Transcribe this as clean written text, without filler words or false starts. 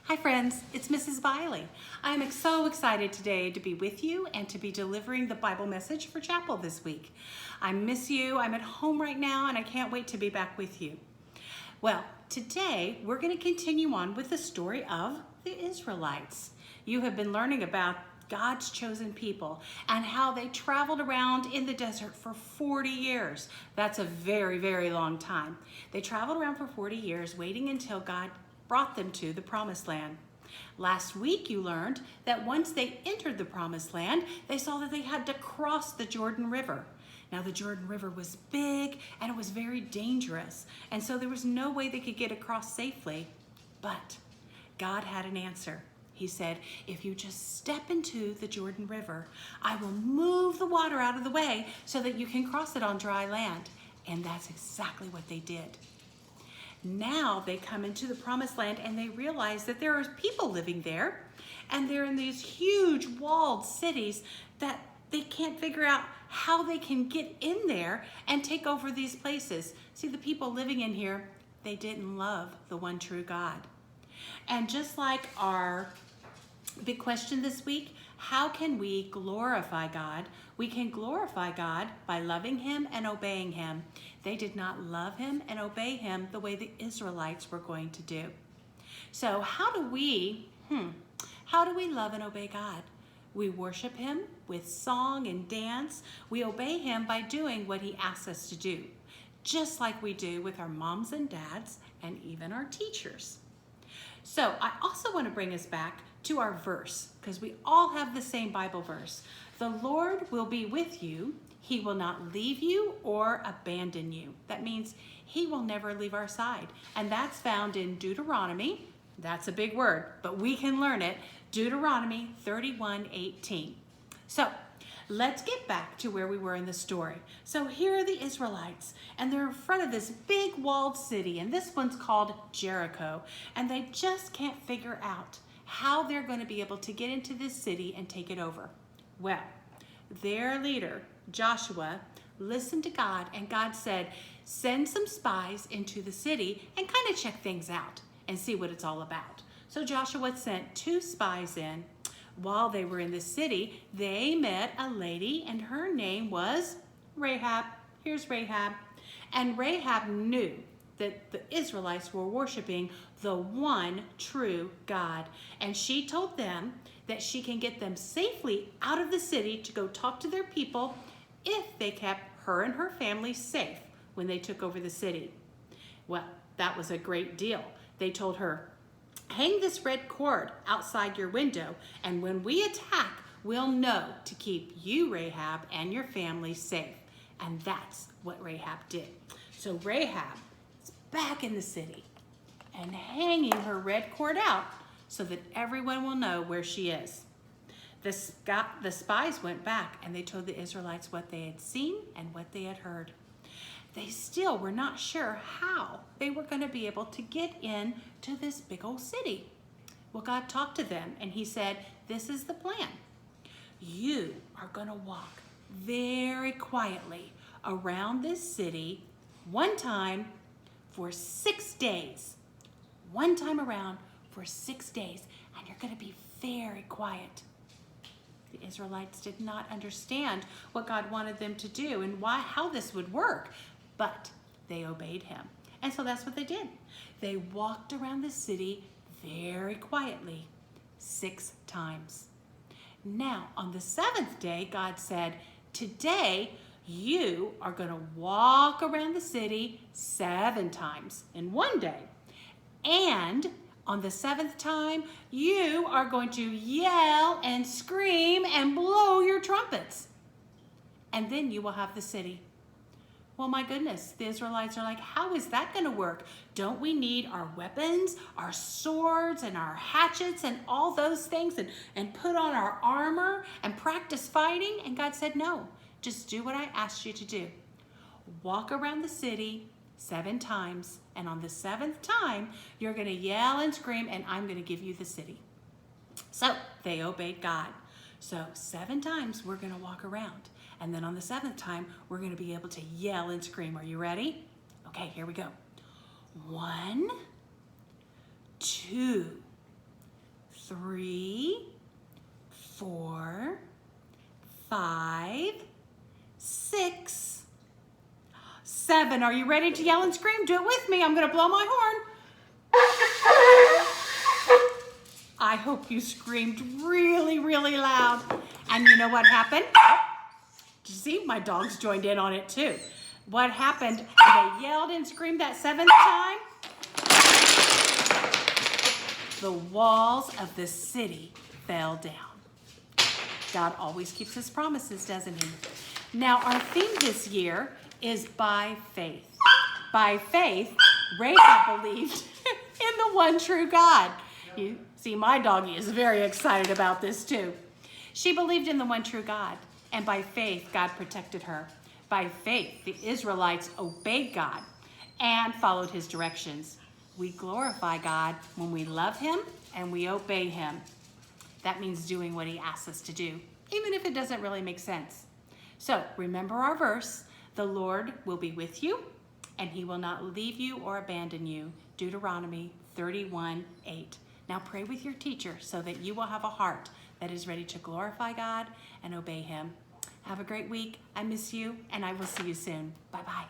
Hi friends, it's Mrs. Biley. I'm so excited today to be with you and to be delivering the Bible message for chapel this week. I miss you, I'm at home right now, and I can't wait to be back with you. Well, today we're going to continue on with the story of the Israelites. You have been learning about God's chosen people and how they traveled around in the desert for 40 years. That's a very, very long time. They traveled around for 40 years waiting until God brought them to the promised land. Last week you learned that once they entered the promised land, they saw that they had to cross the Jordan River. Now the Jordan River was big and it was very dangerous, and so there was no way they could get across safely. But God had an answer. He said, if you just step into the Jordan River, I will move the water out of the way so that you can cross it on dry land. And that's exactly what they did. Now they come into the promised land and they realize that there are people living there, and they're in these huge walled cities that they can't figure out how they can get in there and take over these places. See, the people living in here, they didn't love the one true God. And just like our big question this week, how can we glorify God? We can glorify God by loving Him and obeying Him. They did not love Him and obey Him the way the Israelites were going to do. So how do we love and obey God? We worship Him with song and dance. We obey Him by doing what He asks us to do, just like we do with our moms and dads and even our teachers. So I also want to bring us back to our verse, because we all have the same Bible verse. The Lord will be with you. He will not leave you or abandon you. That means He will never leave our side. And that's found in Deuteronomy. That's a big word, but we can learn it. Deuteronomy 31:18. So let's get back to where we were in the story. So here are the Israelites, and they're in front of this big walled city, and this one's called Jericho, and they just can't figure out how they're going to be able to get into this city and take it over. Well, their leader, Joshua, listened to God, and God said, send some spies into the city and kind of check things out and see what it's all about. So Joshua sent 2 spies in. While they were in the city, they met a lady, and her name was Rahab. Here's Rahab. And Rahab knew that the Israelites were worshiping the one true God. And she told them that she can get them safely out of the city to go talk to their people if they kept her and her family safe when they took over the city. Well, that was a great deal. They told her, hang this red cord outside your window, and when we attack, we'll know to keep you, Rahab, and your family safe. And that's what Rahab did. So Rahab is back in the city and hanging her red cord out so that everyone will know where she is. The spies went back and they told the Israelites what they had seen and what they had heard. They still were not sure how they were going to be able to get in to this big old city. Well, God talked to them and He said, this is the plan. You are going to walk very quietly around this city one time for 6 days. One time around for 6 days, and you're going to be very quiet. The Israelites did not understand what God wanted them to do and how this would work, but they obeyed Him. And so that's what they did. They walked around the city very quietly 6 times. Now, on the 7th day, God said, today you are going to walk around the city 7 times in one day. And on the 7th time, you are going to yell and scream and blow your trumpets. And then you will have the city. Well, my goodness, the Israelites are like, how is that going to work? Don't we need our weapons, our swords, and our hatchets, and all those things, and put on our armor and practice fighting? And God said, no, just do what I asked you to do. Walk around the city 7 times, and on the 7th time, you're going to yell and scream, and I'm going to give you the city. So they obeyed God. So 7 times we're going to walk around. And then on the 7th time, we're going to be able to yell and scream. Are you ready? Okay, here we go. 1, 2, 3, 4, 5, 6, 7. Are you ready to yell and scream? Do it with me. I'm going to blow my horn. I hope you screamed really, really loud. And you know what happened? Did you see? My dogs joined in on it too. What happened when they yelled and screamed that 7th time? The walls of the city fell down. God always keeps his promises, doesn't he? Now, our theme this year is by faith. By faith, Rahab believed in the one true God. You see, my doggie is very excited about this too. She believed in the one true God, and by faith, God protected her. By faith, the Israelites obeyed God and followed his directions. We glorify God when we love him and we obey him. That means doing what he asks us to do, even if it doesn't really make sense. So remember our verse, the Lord will be with you and he will not leave you or abandon you. Deuteronomy 31:8. Now pray with your teacher so that you will have a heart that is ready to glorify God and obey him. Have a great week. I miss you and I will see you soon. Bye-bye.